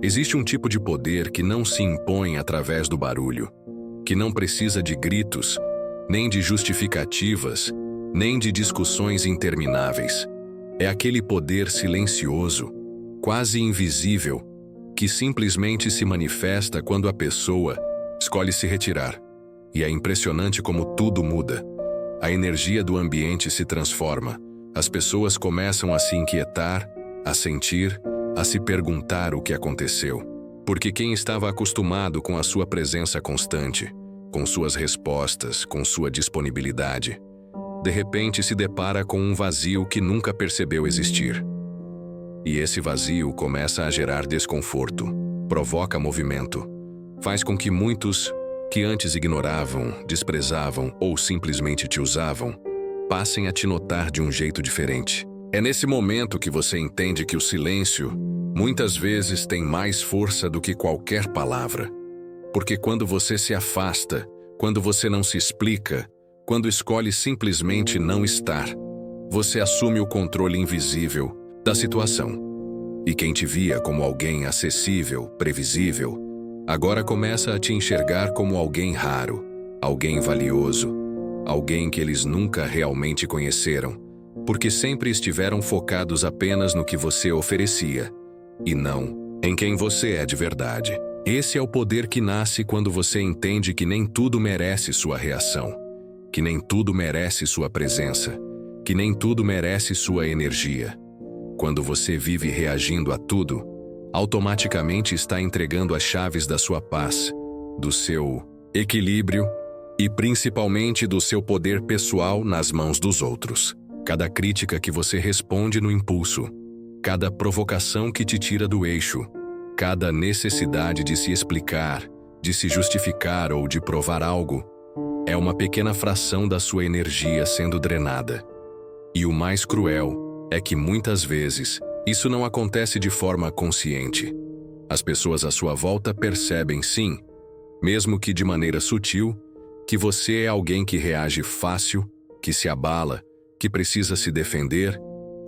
Existe um tipo de poder que não se impõe através do barulho, que não precisa de gritos, nem de justificativas, nem de discussões intermináveis. É aquele poder silencioso, quase invisível, que simplesmente se manifesta quando a pessoa escolhe se retirar. E é impressionante como tudo muda. A energia do ambiente se transforma. As pessoas começam a se inquietar, a sentir, a se perguntar o que aconteceu. Porque quem estava acostumado com a sua presença constante, com suas respostas, com sua disponibilidade, de repente se depara com um vazio que nunca percebeu existir. E esse vazio começa a gerar desconforto, provoca movimento, faz com que muitos que antes ignoravam, desprezavam ou simplesmente te usavam, passem a te notar de um jeito diferente. É nesse momento que você entende que o silêncio, muitas vezes, tem mais força do que qualquer palavra. Porque quando você se afasta, quando você não se explica, quando escolhe simplesmente não estar, você assume o controle invisível da situação. E quem te via como alguém acessível, previsível, agora começa a te enxergar como alguém raro, alguém valioso, alguém que eles nunca realmente conheceram, porque sempre estiveram focados apenas no que você oferecia, e não em quem você é de verdade. Esse é o poder que nasce quando você entende que nem tudo merece sua reação, que nem tudo merece sua presença, que nem tudo merece sua energia. Quando você vive reagindo a tudo, automaticamente está entregando as chaves da sua paz, do seu equilíbrio e principalmente do seu poder pessoal nas mãos dos outros. Cada crítica que você responde no impulso, cada provocação que te tira do eixo, cada necessidade de se explicar, de se justificar ou de provar algo, é uma pequena fração da sua energia sendo drenada. E o mais cruel é que muitas vezes isso não acontece de forma consciente. As pessoas à sua volta percebem, sim, mesmo que de maneira sutil, que você é alguém que reage fácil, que se abala, que precisa se defender,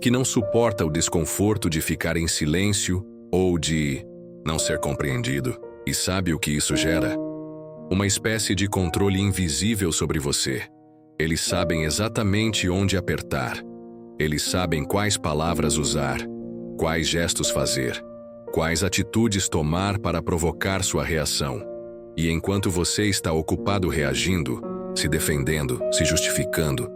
que não suporta o desconforto de ficar em silêncio ou de não ser compreendido. E sabe o que isso gera? Uma espécie de controle invisível sobre você. Eles sabem exatamente onde apertar. Eles sabem quais palavras usar, quais gestos fazer, quais atitudes tomar para provocar sua reação. E enquanto você está ocupado reagindo, se defendendo, se justificando,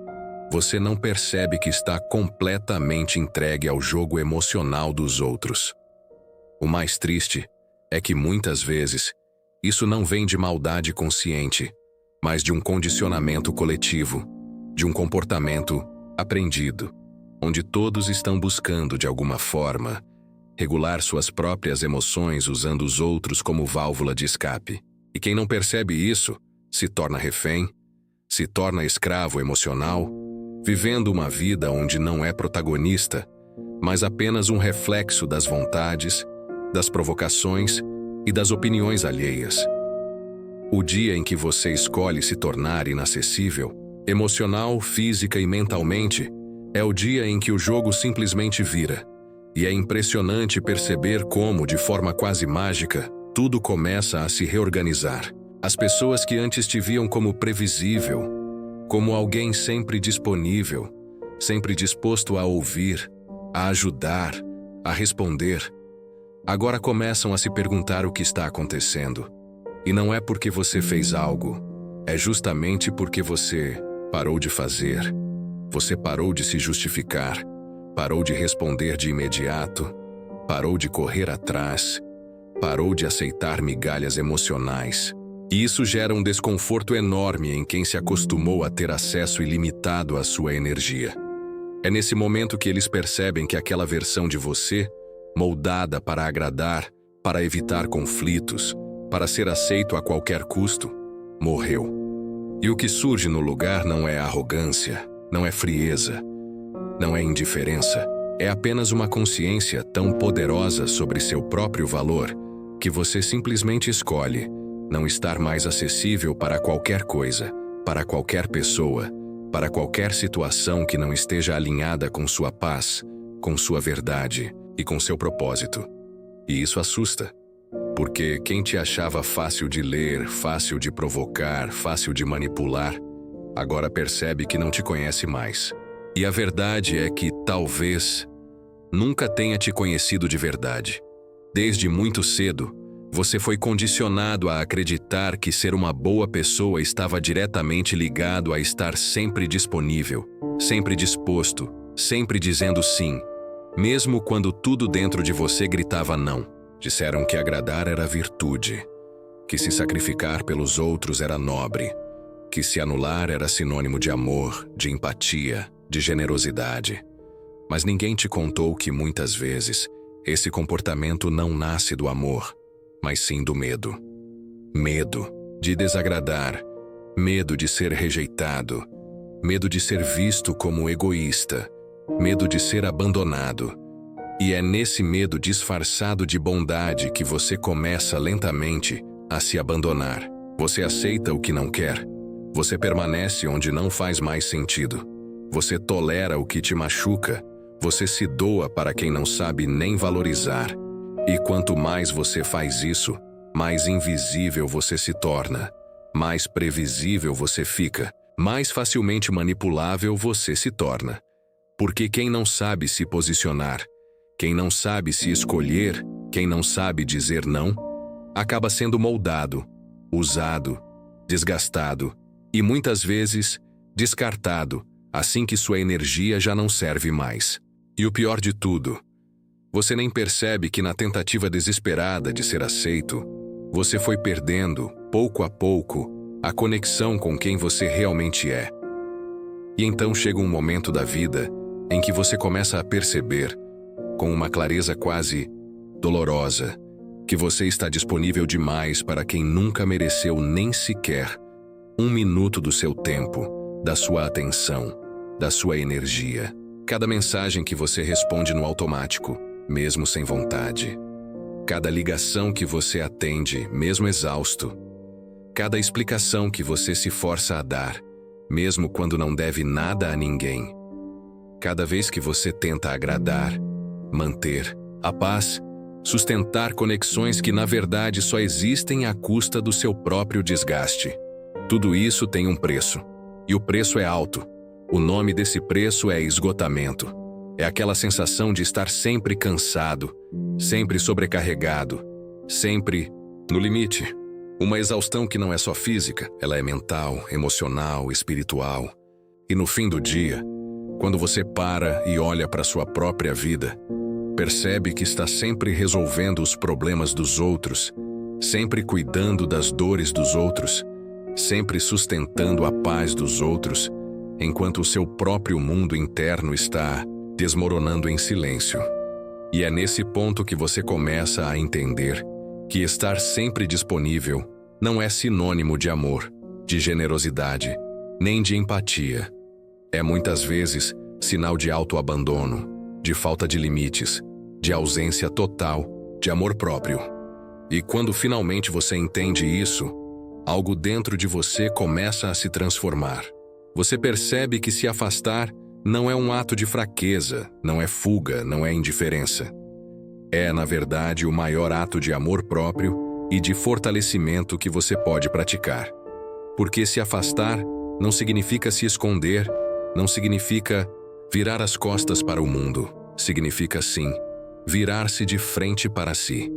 você não percebe que está completamente entregue ao jogo emocional dos outros. O mais triste é que muitas vezes isso não vem de maldade consciente, mas de um condicionamento coletivo, de um comportamento aprendido, onde todos estão buscando, de alguma forma, regular suas próprias emoções usando os outros como válvula de escape. E quem não percebe isso, se torna refém, se torna escravo emocional, vivendo uma vida onde não é protagonista, mas apenas um reflexo das vontades, das provocações e das opiniões alheias. O dia em que você escolhe se tornar inacessível, emocional, física e mentalmente, é o dia em que o jogo simplesmente vira. E é impressionante perceber como, de forma quase mágica, tudo começa a se reorganizar. As pessoas que antes te viam como previsível, como alguém sempre disponível, sempre disposto a ouvir, a ajudar, a responder, agora começam a se perguntar o que está acontecendo. E não é porque você fez algo, é justamente porque você parou de fazer. Você parou de se justificar, parou de responder de imediato, parou de correr atrás, parou de aceitar migalhas emocionais. E isso gera um desconforto enorme em quem se acostumou a ter acesso ilimitado à sua energia. É nesse momento que eles percebem que aquela versão de você, moldada para agradar, para evitar conflitos, para ser aceito a qualquer custo, morreu. E o que surge no lugar não é arrogância, não é frieza, não é indiferença, é apenas uma consciência tão poderosa sobre seu próprio valor que você simplesmente escolhe não estar mais acessível para qualquer coisa, para qualquer pessoa, para qualquer situação que não esteja alinhada com sua paz, com sua verdade e com seu propósito. E isso assusta, Porque quem te achava fácil de ler, fácil de provocar, fácil de manipular, agora percebe que não te conhece mais. E a verdade é que, talvez, nunca tenha te conhecido de verdade. Desde muito cedo, você foi condicionado a acreditar que ser uma boa pessoa estava diretamente ligado a estar sempre disponível, sempre disposto, sempre dizendo sim, mesmo quando tudo dentro de você gritava não. Disseram que agradar era virtude, que se sacrificar pelos outros era nobre, que se anular era sinônimo de amor, de empatia, de generosidade. Mas ninguém te contou que muitas vezes esse comportamento não nasce do amor, mas sim do medo. Medo de desagradar, medo de ser rejeitado, medo de ser visto como egoísta, medo de ser abandonado. E é nesse medo disfarçado de bondade que você começa lentamente a se abandonar. Você aceita o que não quer. Você permanece onde não faz mais sentido. Você tolera o que te machuca. Você se doa para quem não sabe nem valorizar. E quanto mais você faz isso, mais invisível você se torna. Mais previsível você fica. Mais facilmente manipulável você se torna. Porque quem não sabe se posicionar, quem não sabe se escolher, quem não sabe dizer não, acaba sendo moldado, usado, desgastado e muitas vezes descartado assim que sua energia já não serve mais. E o pior de tudo, você nem percebe que na tentativa desesperada de ser aceito, você foi perdendo, pouco a pouco, a conexão com quem você realmente é. E então chega um momento da vida em que você começa a perceber, com uma clareza quase dolorosa, que você está disponível demais para quem nunca mereceu nem sequer 1 minuto do seu tempo, da sua atenção, da sua energia. Cada mensagem que você responde no automático, mesmo sem vontade. Cada ligação que você atende, mesmo exausto. Cada explicação que você se força a dar, mesmo quando não deve nada a ninguém. Cada vez que você tenta agradar, manter a paz, sustentar conexões que na verdade só existem à custa do seu próprio desgaste. Tudo isso tem um preço. E o preço é alto. O nome desse preço é esgotamento. É aquela sensação de estar sempre cansado, sempre sobrecarregado, sempre no limite. Uma exaustão que não é só física, ela é mental, emocional, espiritual. E no fim do dia, quando você para e olha para sua própria vida, percebe que está sempre resolvendo os problemas dos outros, sempre cuidando das dores dos outros, sempre sustentando a paz dos outros, enquanto o seu próprio mundo interno está desmoronando em silêncio. E é nesse ponto que você começa a entender que estar sempre disponível não é sinônimo de amor, de generosidade, nem de empatia. É muitas vezes sinal de autoabandono, de falta de limites, de ausência total de amor próprio. E quando finalmente você entende isso, algo dentro de você começa a se transformar. Você percebe que se afastar não é um ato de fraqueza, não é fuga, não é indiferença. É, na verdade, o maior ato de amor próprio e de fortalecimento que você pode praticar. Porque se afastar não significa se esconder, não significa virar as costas para o mundo. Significa, sim, virar-se de frente para si.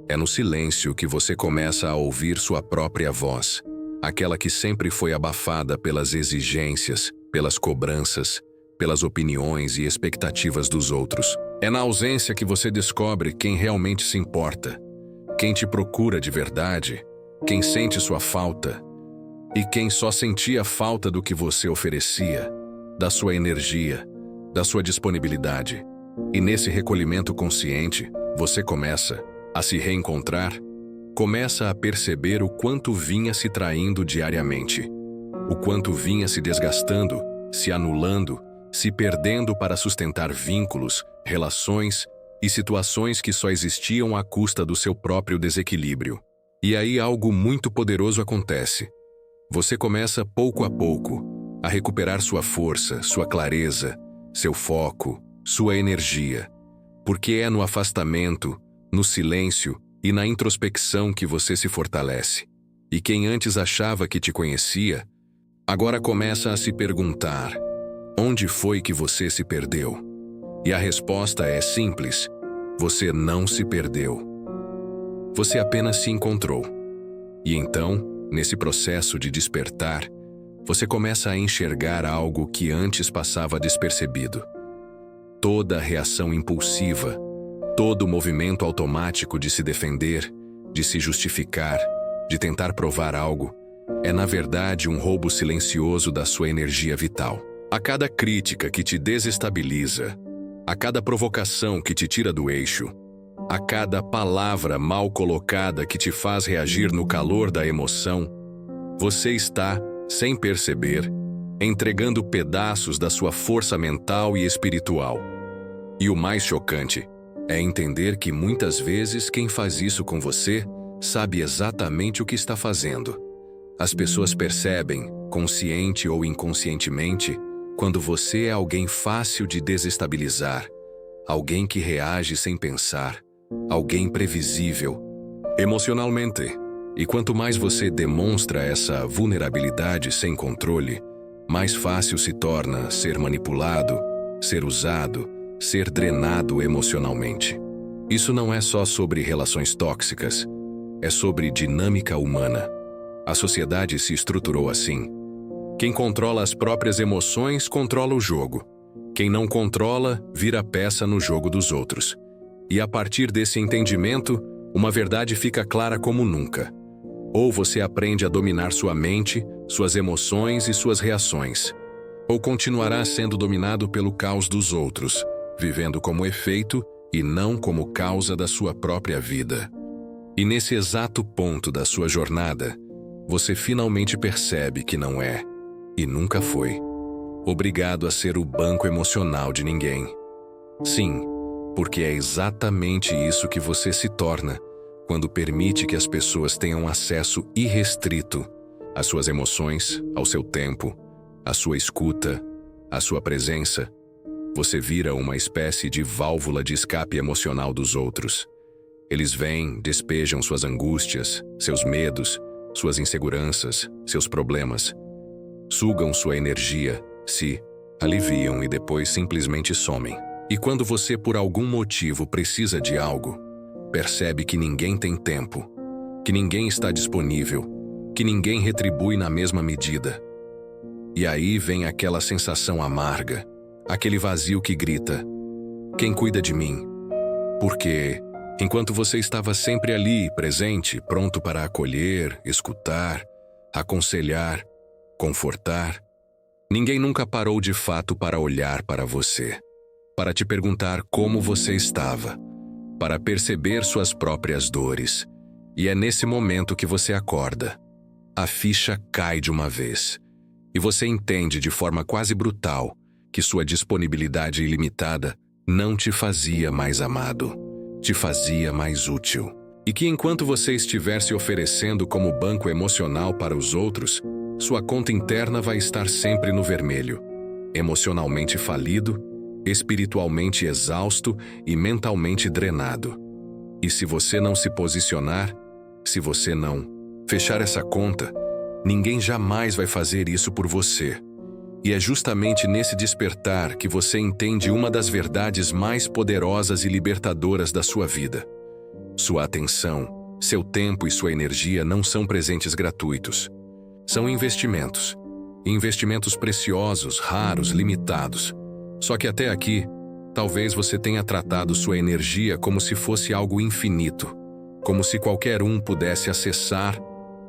É no silêncio que você começa a ouvir sua própria voz, aquela que sempre foi abafada pelas exigências, pelas cobranças, pelas opiniões e expectativas dos outros. É na ausência que você descobre quem realmente se importa, quem te procura de verdade, quem sente sua falta e quem só sentia falta do que você oferecia, da sua energia, da sua disponibilidade. E nesse recolhimento consciente, você começa a se reencontrar, começa a perceber o quanto vinha se traindo diariamente, o quanto vinha se desgastando, se anulando, se perdendo para sustentar vínculos, relações e situações que só existiam à custa do seu próprio desequilíbrio. E aí algo muito poderoso acontece. Você começa pouco a pouco a recuperar sua força, sua clareza, seu foco, sua energia, porque é no afastamento, no silêncio e na introspecção que você se fortalece. E quem antes achava que te conhecia, agora começa a se perguntar: onde foi que você se perdeu? E a resposta é simples: você não se perdeu. Você apenas se encontrou. E então, nesse processo de despertar, você começa a enxergar algo que antes passava despercebido. Toda reação impulsiva, todo movimento automático de se defender, de se justificar, de tentar provar algo, é na verdade um roubo silencioso da sua energia vital. A cada crítica que te desestabiliza, a cada provocação que te tira do eixo, a cada palavra mal colocada que te faz reagir no calor da emoção, você está, sem perceber, entregando pedaços da sua força mental e espiritual. E o mais chocante é entender que muitas vezes quem faz isso com você sabe exatamente o que está fazendo. As pessoas percebem, consciente ou inconscientemente, quando você é alguém fácil de desestabilizar, alguém que reage sem pensar, alguém previsível, emocionalmente. E quanto mais você demonstra essa vulnerabilidade sem controle, mais fácil se torna ser manipulado, ser usado, ser drenado emocionalmente. Isso não é só sobre relações tóxicas, é sobre dinâmica humana. A sociedade se estruturou assim. Quem controla as próprias emoções controla o jogo. Quem não controla, vira peça no jogo dos outros. E a partir desse entendimento, uma verdade fica clara como nunca. Ou você aprende a dominar sua mente, suas emoções e suas reações, ou continuará sendo dominado pelo caos dos outros, vivendo como efeito e não como causa da sua própria vida. E nesse exato ponto da sua jornada, você finalmente percebe que não é, e nunca foi, obrigado a ser o banco emocional de ninguém. Sim, porque é exatamente isso que você se torna quando permite que as pessoas tenham acesso irrestrito às suas emoções, ao seu tempo, à sua escuta, à sua presença. Você vira uma espécie de válvula de escape emocional dos outros. Eles vêm, despejam suas angústias, seus medos, suas inseguranças, seus problemas. Sugam sua energia, se aliviam e depois simplesmente somem. E quando você por algum motivo precisa de algo, percebe que ninguém tem tempo, que ninguém está disponível, que ninguém retribui na mesma medida. E aí vem aquela sensação amarga, aquele vazio que grita: quem cuida de mim? Porque, enquanto você estava sempre ali, presente, pronto para acolher, escutar, aconselhar, confortar, ninguém nunca parou de fato para olhar para você, para te perguntar como você estava, para perceber suas próprias dores. E é nesse momento que você acorda. A ficha cai de uma vez, e você entende de forma quase brutal que sua disponibilidade ilimitada não te fazia mais amado, te fazia mais útil. E que enquanto você estiver se oferecendo como banco emocional para os outros, sua conta interna vai estar sempre no vermelho, emocionalmente falido, espiritualmente exausto e mentalmente drenado. E se você não se posicionar, se você não fechar essa conta, ninguém jamais vai fazer isso por você. E é justamente nesse despertar que você entende uma das verdades mais poderosas e libertadoras da sua vida. Sua atenção, seu tempo e sua energia não são presentes gratuitos. São investimentos. Investimentos preciosos, raros, limitados. Só que até aqui, talvez você tenha tratado sua energia como se fosse algo infinito, como se qualquer um pudesse acessar,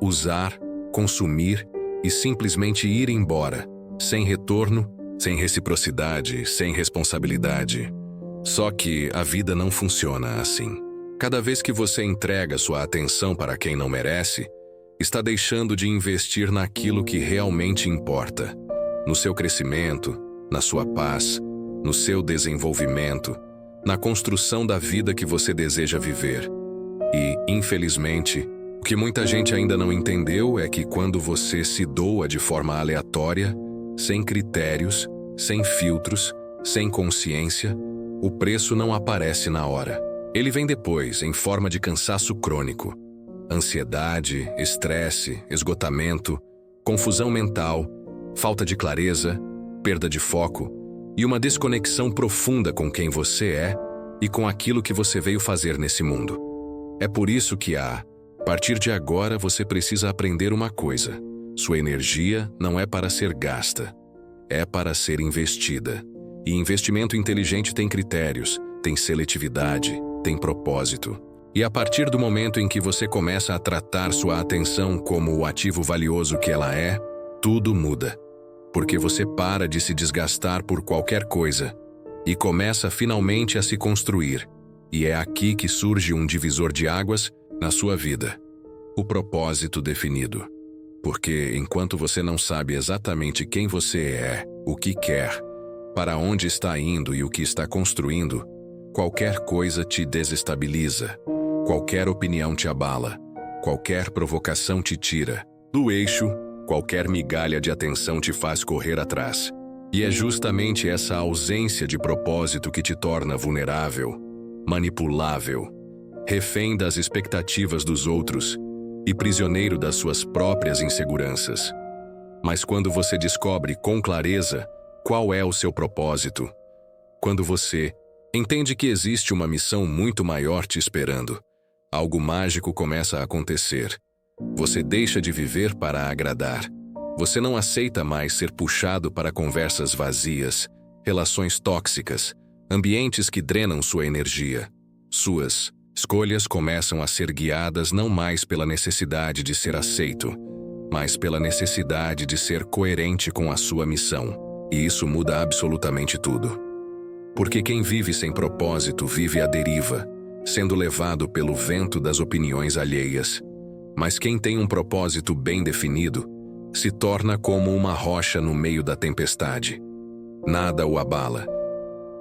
usar, consumir e simplesmente ir embora, sem retorno, sem reciprocidade, sem responsabilidade. Só que a vida não funciona assim. Cada vez que você entrega sua atenção para quem não merece, está deixando de investir naquilo que realmente importa, no seu crescimento, na sua paz, no seu desenvolvimento, na construção da vida que você deseja viver. E, infelizmente, o que muita gente ainda não entendeu é que quando você se doa de forma aleatória, sem critérios, sem filtros, sem consciência, o preço não aparece na hora. Ele vem depois, em forma de cansaço crônico. Ansiedade, estresse, esgotamento, confusão mental, falta de clareza, perda de foco e uma desconexão profunda com quem você é e com aquilo que você veio fazer nesse mundo. É por isso que a partir de agora você precisa aprender uma coisa. Sua energia não é para ser gasta, é para ser investida. E investimento inteligente tem critérios, tem seletividade, tem propósito. E a partir do momento em que você começa a tratar sua atenção como o ativo valioso que ela é, tudo muda. Porque você para de se desgastar por qualquer coisa e começa finalmente a se construir. E é aqui que surge um divisor de águas na sua vida. O propósito definido. Porque enquanto você não sabe exatamente quem você é, o que quer, para onde está indo e o que está construindo, qualquer coisa te desestabiliza, qualquer opinião te abala, qualquer provocação te tira do eixo, qualquer migalha de atenção te faz correr atrás. E é justamente essa ausência de propósito que te torna vulnerável, manipulável, refém das expectativas dos outros e prisioneiro das suas próprias inseguranças. Mas quando você descobre com clareza qual é o seu propósito, quando você entende que existe uma missão muito maior te esperando, algo mágico começa a acontecer. Você deixa de viver para agradar. Você não aceita mais ser puxado para conversas vazias, relações tóxicas, ambientes que drenam sua energia. Suas escolhas começam a ser guiadas não mais pela necessidade de ser aceito, mas pela necessidade de ser coerente com a sua missão. E isso muda absolutamente tudo. Porque quem vive sem propósito vive à deriva, sendo levado pelo vento das opiniões alheias. Mas quem tem um propósito bem definido se torna como uma rocha no meio da tempestade. Nada o abala.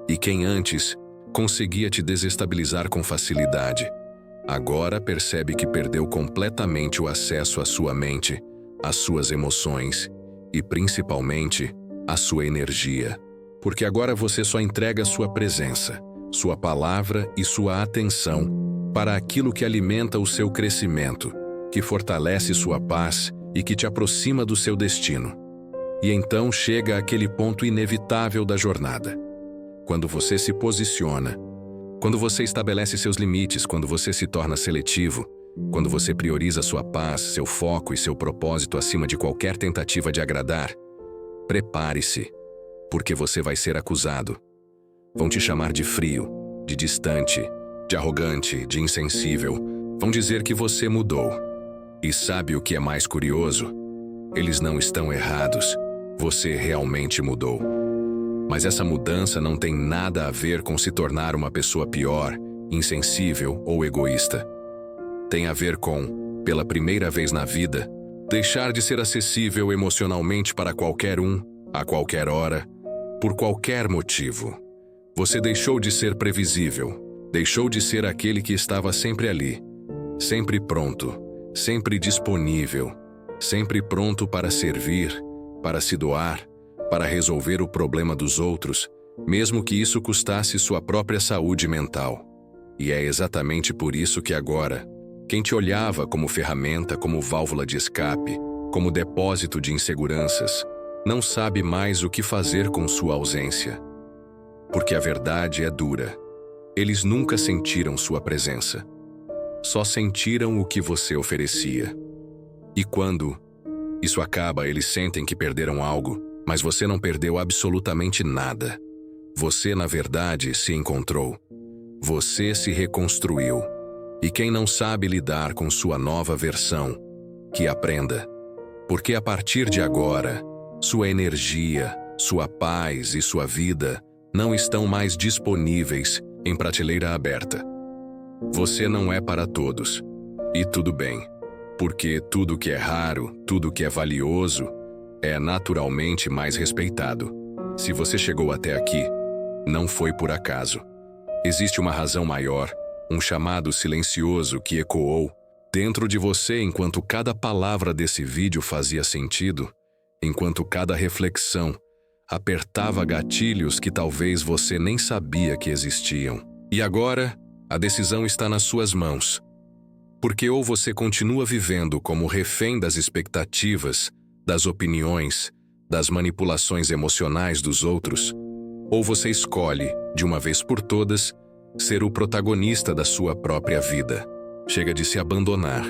E quem antes conseguia te desestabilizar com facilidade, agora percebe que perdeu completamente o acesso à sua mente, às suas emoções e, principalmente, à sua energia. Porque agora você só entrega sua presença, sua palavra e sua atenção para aquilo que alimenta o seu crescimento, que fortalece sua paz e que te aproxima do seu destino. E então chega aquele ponto inevitável da jornada. Quando você se posiciona, quando você estabelece seus limites, quando você se torna seletivo, quando você prioriza sua paz, seu foco e seu propósito acima de qualquer tentativa de agradar, prepare-se, porque você vai ser acusado. Vão te chamar de frio, de distante, de arrogante, de insensível. Vão dizer que você mudou. E sabe o que é mais curioso? Eles não estão errados. Você realmente mudou. Mas essa mudança não tem nada a ver com se tornar uma pessoa pior, insensível ou egoísta. Tem a ver com, pela primeira vez na vida, deixar de ser acessível emocionalmente para qualquer um, a qualquer hora, por qualquer motivo. Você deixou de ser previsível, deixou de ser aquele que estava sempre ali, sempre pronto, sempre disponível, sempre pronto para servir, para se doar, para resolver o problema dos outros, mesmo que isso custasse sua própria saúde mental. E é exatamente por isso que agora, quem te olhava como ferramenta, como válvula de escape, como depósito de inseguranças, não sabe mais o que fazer com sua ausência. Porque a verdade é dura. Eles nunca sentiram sua presença. Só sentiram o que você oferecia. E quando isso acaba, eles sentem que perderam algo, mas você não perdeu absolutamente nada. Você, na verdade, se encontrou. Você se reconstruiu. E quem não sabe lidar com sua nova versão, que aprenda. Porque a partir de agora, sua energia, sua paz e sua vida não estão mais disponíveis em prateleira aberta. Você não é para todos. E tudo bem. Porque tudo que é raro, tudo que é valioso, é naturalmente mais respeitado. Se você chegou até aqui, não foi por acaso. Existe uma razão maior, um chamado silencioso que ecoou dentro de você enquanto cada palavra desse vídeo fazia sentido, enquanto cada reflexão apertava gatilhos que talvez você nem sabia que existiam. E agora, A decisão está nas suas mãos. Porque ou você continua vivendo como refém das expectativas, das opiniões, das manipulações emocionais dos outros, ou você escolhe, de uma vez por todas, ser o protagonista da sua própria vida. Chega de se abandonar.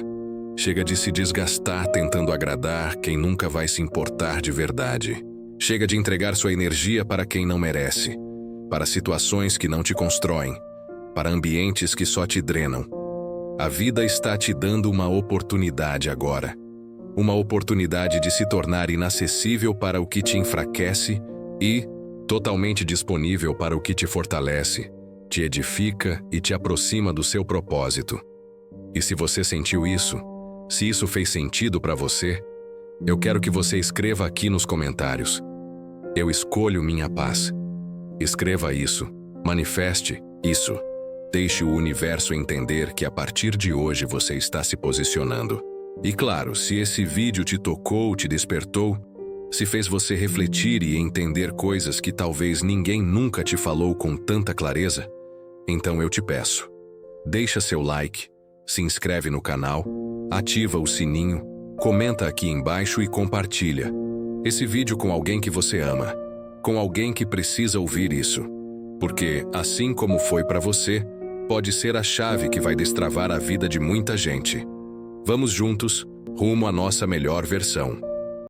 Chega de se desgastar tentando agradar quem nunca vai se importar de verdade. Chega de entregar sua energia para quem não merece, para situações que não te constroem, para ambientes que só te drenam. A vida está te dando uma oportunidade agora. Uma oportunidade de se tornar inacessível para o que te enfraquece e totalmente disponível para o que te fortalece, te edifica e te aproxima do seu propósito. E se você sentiu isso, se isso fez sentido para você, eu quero que você escreva aqui nos comentários: eu escolho minha paz. Escreva isso, manifeste isso. Deixe o universo entender que a partir de hoje você está se posicionando. E claro, se esse vídeo te tocou, te despertou, se fez você refletir e entender coisas que talvez ninguém nunca te falou com tanta clareza, então eu te peço, deixa seu like, se inscreve no canal, ativa o sininho, comenta aqui embaixo e compartilha esse vídeo com alguém que você ama, com alguém que precisa ouvir isso. Porque, assim como foi para você, pode ser a chave que vai destravar a vida de muita gente. Vamos juntos, rumo à nossa melhor versão.